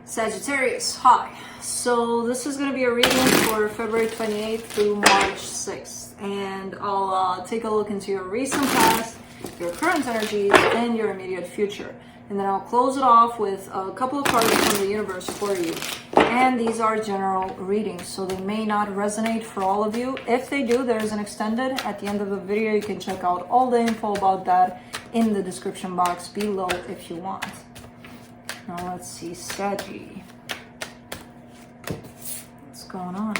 Sagittarius, hi. So this is going to be a reading for February 28th through March 6th. And I'll take a look into your recent past, your current energies, and your immediate future. And then I'll close it off with a couple of cards from the universe for you. And these are general readings, so they may not resonate for all of you. If they do, there is an extended at the end of the video. You can check out all the info about that in the description box below if you want. Now let's see, Saggy. What's going on?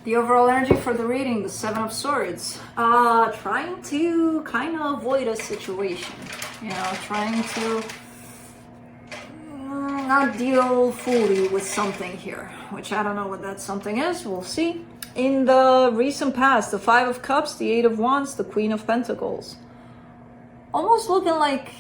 The overall energy for the reading, the Seven of Swords. Trying to kind of avoid a situation. You know, trying to not deal fully with something here, which I don't know what that something is. We'll see. In the recent past, the Five of Cups, the Eight of Wands, the Queen of Pentacles. Almost looking like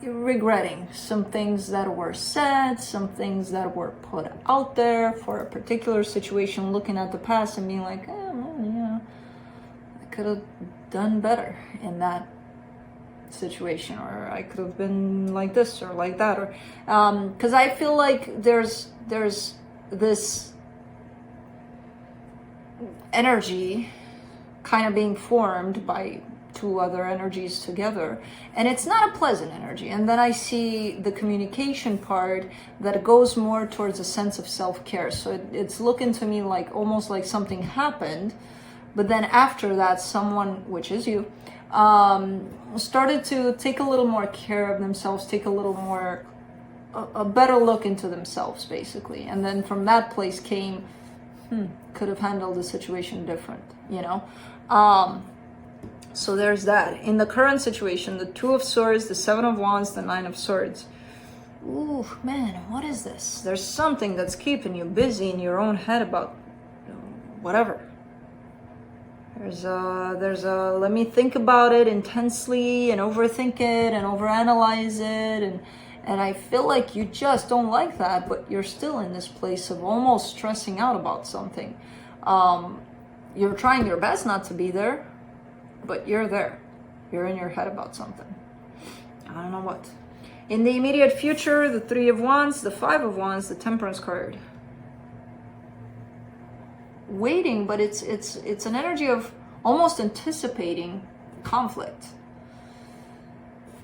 regretting some things that were said, some things that were put out there for a particular situation, looking at the past and being like, well, yeah, I could have done better in that situation, or I could have been like this or like that, or because I feel like there's this energy kind of being formed by two other energies together, and it's not a pleasant energy. And then I see the communication part that goes more towards a sense of self-care. So it's looking to me like almost like something happened, but then after that someone, which is you, started to take a little more care of themselves, take a little more a better look into themselves, basically. And then from that place came, could have handled the situation different, you know. So there's that. In the current situation, the Two of Swords, the Seven of Wands, the Nine of Swords. Ooh, man, what is this? There's something that's keeping you busy in your own head about whatever. There's a let me think about it intensely and overthink it and overanalyze it, and I feel like you just don't like that, but you're still in this place of almost stressing out about something. You're trying your best not to be there, but you're there. You're in your head about something. I don't know what. In the immediate future, the Three of Wands, the Five of Wands, the Temperance card. Waiting, but it's an energy of almost anticipating conflict.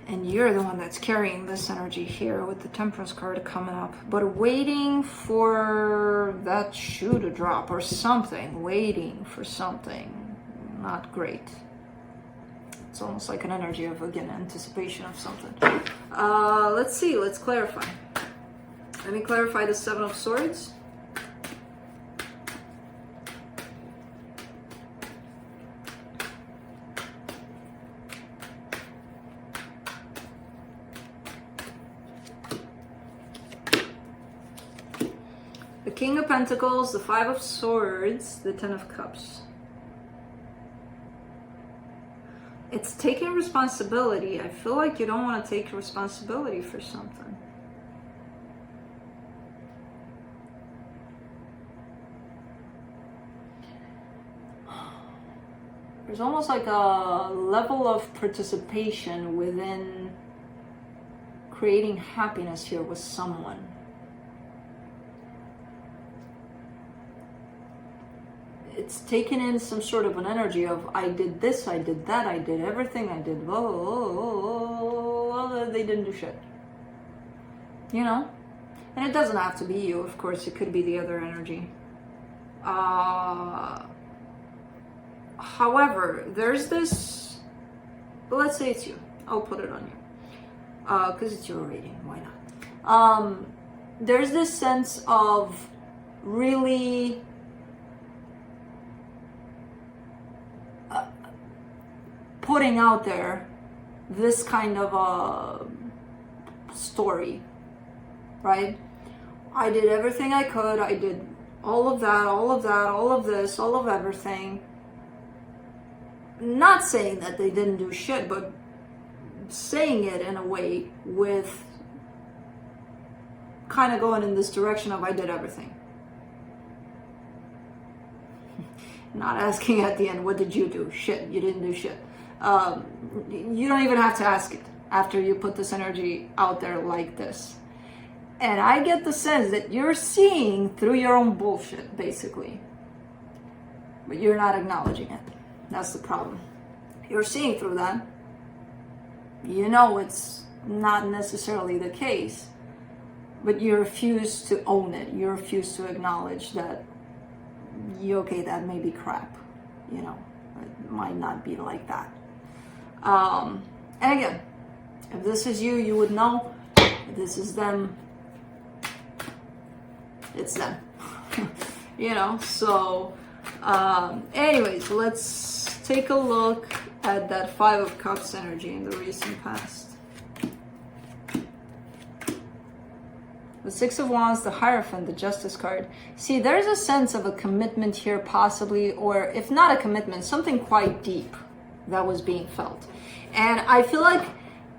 And you're the one that's carrying this energy here with the Temperance card coming up. But waiting for that shoe to drop or something. Waiting for something. Not great. It's almost like an energy of, again, anticipation of something. Let's see. Let's clarify. Let me clarify the Seven of Swords. The King of Pentacles, the Five of Swords, the Ten of Cups. It's taking responsibility. I feel like you don't want to take responsibility for something. There's almost like a level of participation within creating happiness here with someone. It's taken in some sort of an energy of, I did this, I did that, I did everything, I did, they didn't do shit. You know? And it doesn't have to be you, of course, it could be the other energy. However, there's this, let's say it's you. I'll put it on you. Because it's your reading, why not? There's this sense of really putting out there this kind of a story, right? I did everything I could. I did all of that, all of that, all of this, all of everything. Not saying that they didn't do shit, but saying it in a way with kind of going in this direction of I did everything. Not asking at the end, what did you do? Shit, you didn't do shit. You don't even have to ask it after you put this energy out there like this. And I get the sense that you're seeing through your own bullshit, basically. But you're not acknowledging it. That's the problem. You're seeing through that. You know it's not necessarily the case, but you refuse to own it. You refuse to acknowledge that, okay, that may be crap. You know, it might not be like that. And again, if this is you, you would know. If this is them, it's them. You know, so anyways, let's take a look at that Five of Cups energy in the recent past. The Six of Wands, the Hierophant, the Justice card. See, there's a sense of a commitment here possibly, or if not a commitment, something quite deep that was being felt. And I feel like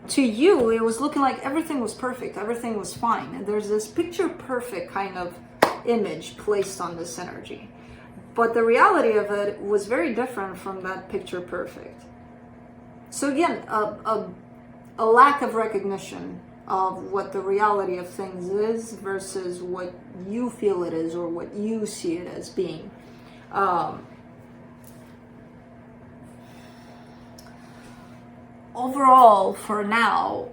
to you, it was looking like everything was perfect, everything was fine. And there's this picture perfect kind of image placed on this energy. But the reality of it was very different from that picture perfect. So again, a lack of recognition of what the reality of things is versus what you feel it is or what you see it as being. Overall, for now,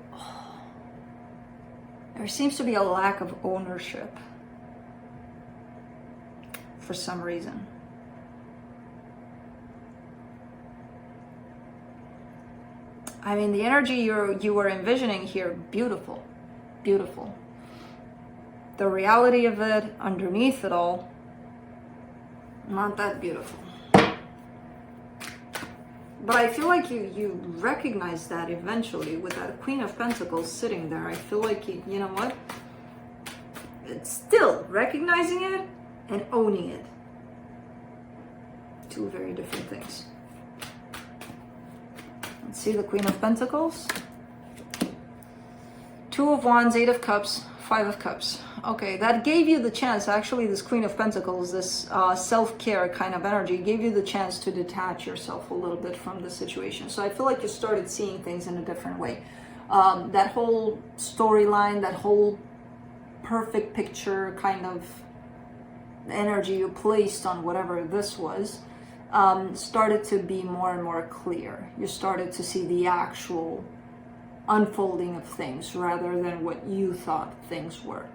there seems to be a lack of ownership for some reason. I mean, the energy you were envisioning here, beautiful, beautiful. The reality of it, underneath it all, not that beautiful. But I feel like you recognize that eventually with that Queen of Pentacles sitting there. I feel like, you know what? It's still recognizing it and owning it. Two very different things. Let's see the Queen of Pentacles. Two of Wands, Eight of Cups, Five of Cups. Okay, that gave you the chance, actually, this Queen of Pentacles, this self-care kind of energy, gave you the chance to detach yourself a little bit from the situation. So I feel like you started seeing things in a different way. That whole storyline, that whole perfect picture kind of energy you placed on whatever this was, started to be more and more clear. You started to see the actual unfolding of things rather than what you thought things were.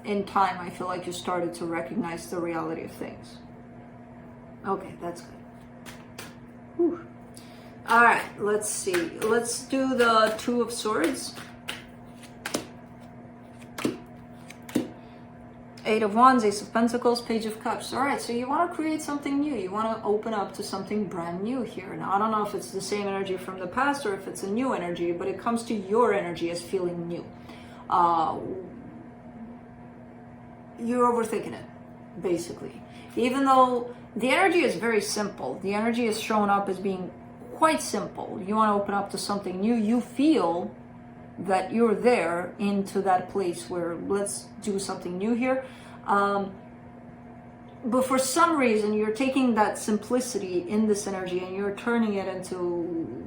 In time, I feel like you started to recognize the reality of things. Okay, that's good. Whew. All right, let's see. Let's do the Two of Swords. Eight of Wands, Ace of Pentacles, Page of Cups. All right, so you want to create something new. You want to open up to something brand new here. Now, I don't know if it's the same energy from the past or if it's a new energy, but it comes to your energy as feeling new. You're overthinking it, basically. Even though the energy is very simple, the energy is shown up as being quite simple. You want to open up to something new. You feel that you're there into that place where let's do something new here. But for some reason, you're taking that simplicity in this energy and you're turning it into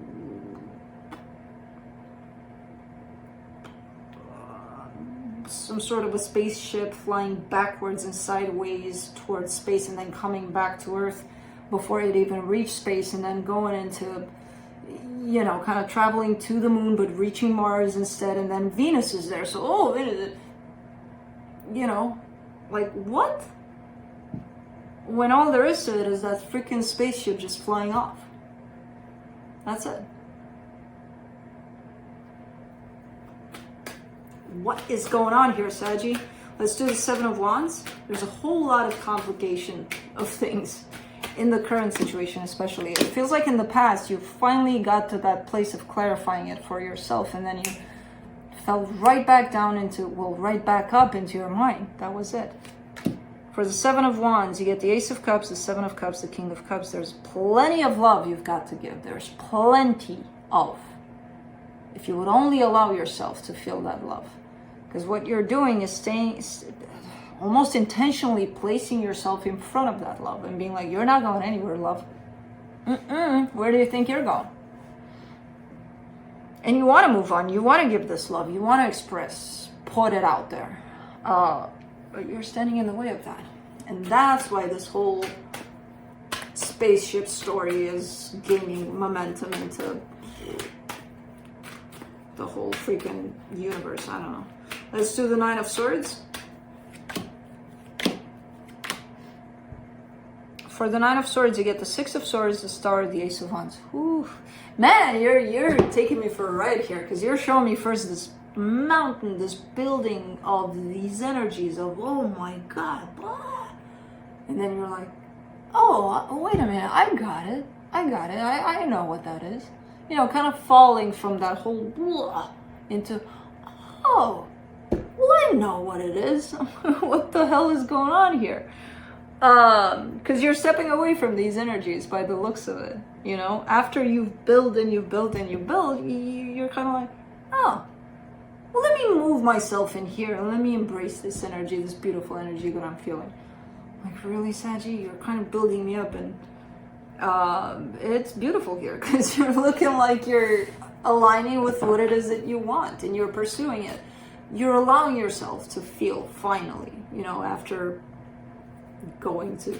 some sort of a spaceship flying backwards and sideways towards space and then coming back to Earth before it even reached space, and then going into, you know, kind of traveling to the moon but reaching Mars instead, and then Venus is there. So, oh, you know, like what? When all there is to it is that freaking spaceship just flying off. That's it. What is going on here, Saggy? Let's do the Seven of Wands. There's a whole lot of complication of things in the current situation, especially. It feels like in the past, you finally got to that place of clarifying it for yourself, and then you fell right back down into, well, right back up into your mind. That was it. For the Seven of Wands, you get the Ace of Cups, the Seven of Cups, the King of Cups. There's plenty of love you've got to give. There's plenty of. If you would only allow yourself to feel that love. Because what you're doing is staying, almost intentionally placing yourself in front of that love and being like, you're not going anywhere, love. Where do you think you're going? And you want to move on. You want to give this love. You want to express, put it out there. But you're standing in the way of that. And that's why this whole spaceship story is gaining momentum into the whole freaking universe. I don't know. Let's do the Nine of Swords. For the Nine of Swords, you get the Six of Swords, the Star, the Ace of Wands. Ooh. Man, you're taking me for a ride here, because you're showing me first this mountain, this building of these energies of, oh my God, blah. And then you're like, oh, wait a minute, I got it. I know what that is. You know, kind of falling from that whole blah into, oh, well, I know what it is. What the hell is going on here? Because you're stepping away from these energies by the looks of it. You know, after you've built and you build and you build, you're kind of like, oh, well, let me move myself in here and let me embrace this energy, this beautiful energy that I'm feeling. Like, really, Saggy? You're kind of building me up, and it's beautiful here because you're looking like you're aligning with what it is that you want and you're pursuing it. You're allowing yourself to feel finally, you know, after going to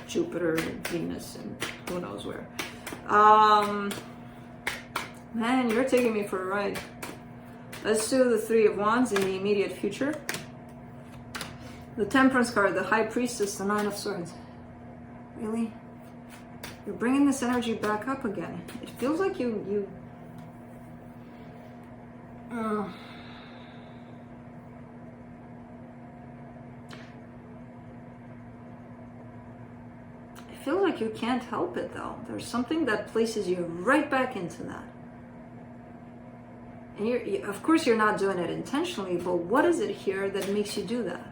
Jupiter and Venus and who knows where. Man, you're taking me for a ride. Let's do the Three of Wands in the immediate future. The Temperance card, the High Priestess, the Nine of Swords. Really? You're bringing this energy back up again. It feels like it feels like you can't help it though. There's something that places you right back into that. And of course you're not doing it intentionally, but what is it here that makes you do that?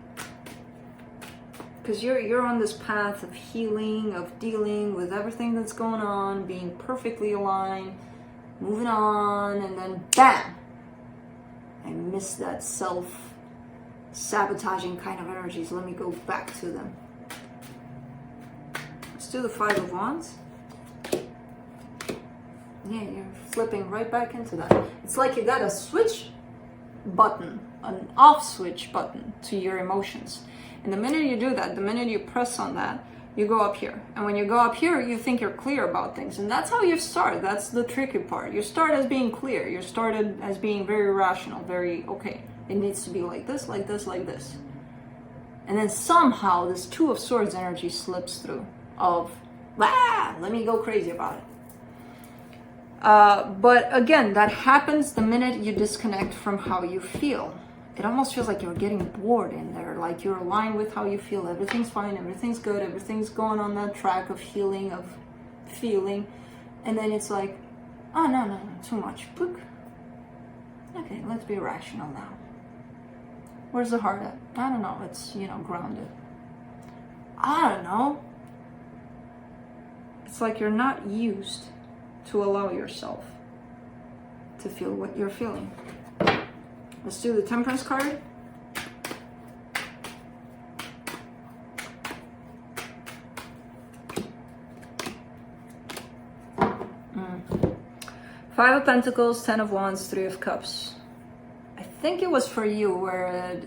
Because you're on this path of healing, of dealing with everything that's going on, being perfectly aligned, moving on, and then bam! I miss that self-sabotaging kind of energies. Let me go back to them. Let's do the Five of Wands. Yeah, you're flipping right back into that. It's like you got a switch button, an off switch button to your emotions. And the minute you do that, the minute you press on that, you go up here. And when you go up here, you think you're clear about things. And that's how you start. That's the tricky part. You start as being clear. You started as being very rational, very, okay, it needs to be like this, like this, like this. And then somehow this Two of Swords energy slips through of, let me go crazy about it. But again, that happens the minute you disconnect from how you feel. It almost feels like you're getting bored in there, like you're aligned with how you feel. Everything's fine, everything's good, everything's going on that track of healing, of feeling. And then it's like, oh, no, too much. Book. Okay, let's be rational now. Where's the heart at? I don't know, it's, grounded. I don't know. It's like you're not used to allow yourself to feel what you're feeling. Let's do the Temperance card. Five of Pentacles, Ten of Wands, Three of Cups. I think it was for you where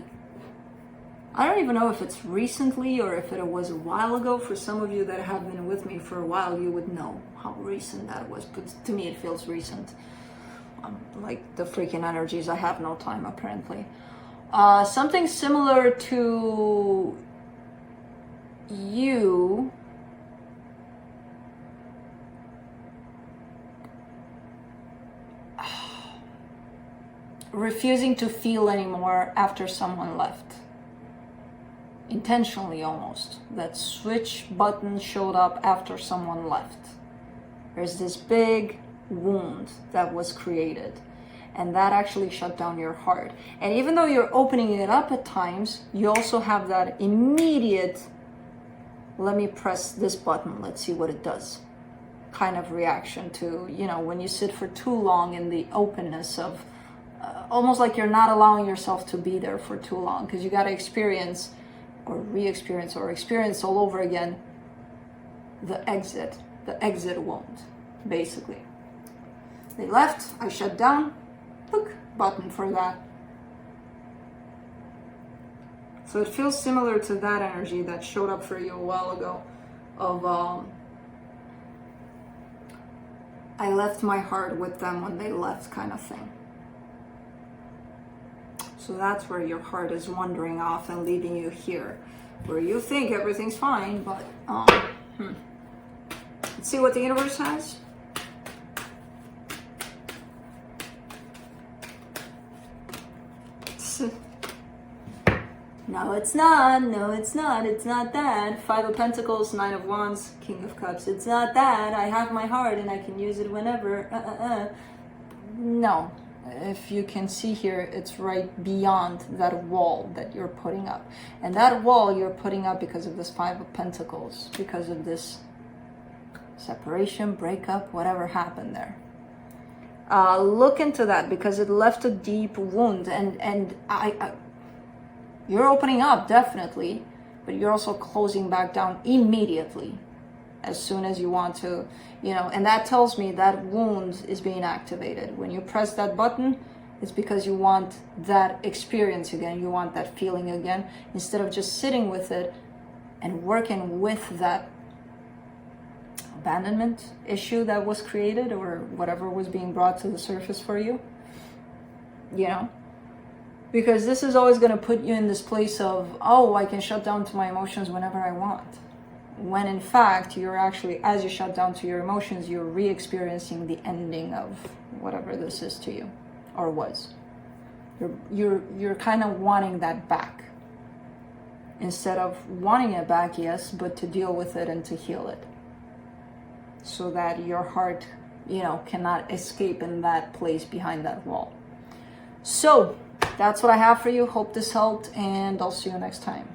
I don't even know if it's recently or if it was a while ago. For some of you that have been with me for a while, you would know how recent that was. But to me, it feels recent. Like the freaking energies, I have no time apparently. Something similar to you refusing to feel anymore after someone left. Intentionally almost. That switch button showed up after someone left. There's this big wound that was created, and that actually shut down your heart. And even though you're opening it up at times, you also have that immediate, let me press this button, let's see what it does, kind of reaction to, when you sit for too long in the openness of almost like you're not allowing yourself to be there for too long, because you got to experience or re-experience or experience all over again the exit wound, basically. They left, I shut down, look, button for that. So it feels similar to that energy that showed up for you a while ago of I left my heart with them when they left, kind of thing. So that's where your heart is wandering off and leaving you here, where you think everything's fine, but let's see what the universe has. No, it's not. No, it's not. It's not that. 5 of Pentacles, 9 of Wands, King of Cups. It's not that. I have my heart and I can use it whenever. No. If you can see here, it's right beyond that wall that you're putting up. And that wall you're putting up because of this 5 of Pentacles, because of this separation, breakup, whatever happened there. Look into that, because it left a deep wound, and I you're opening up, definitely, but you're also closing back down immediately as soon as you want to, and that tells me that wound is being activated. When you press that button, it's because you want that experience again, you want that feeling again, instead of just sitting with it and working with that abandonment issue that was created, or whatever was being brought to the surface for you, because this is always going to put you in this place of, oh, I can shut down to my emotions whenever I want, when in fact you're actually, as you shut down to your emotions, you're re-experiencing the ending of whatever this is to you, or was. You're kind of wanting that back, instead of wanting it back, yes, but to deal with it and to heal it, so that your heart, cannot escape in that place behind that wall. So that's what I have for you. Hope this helped, and I'll see you next time.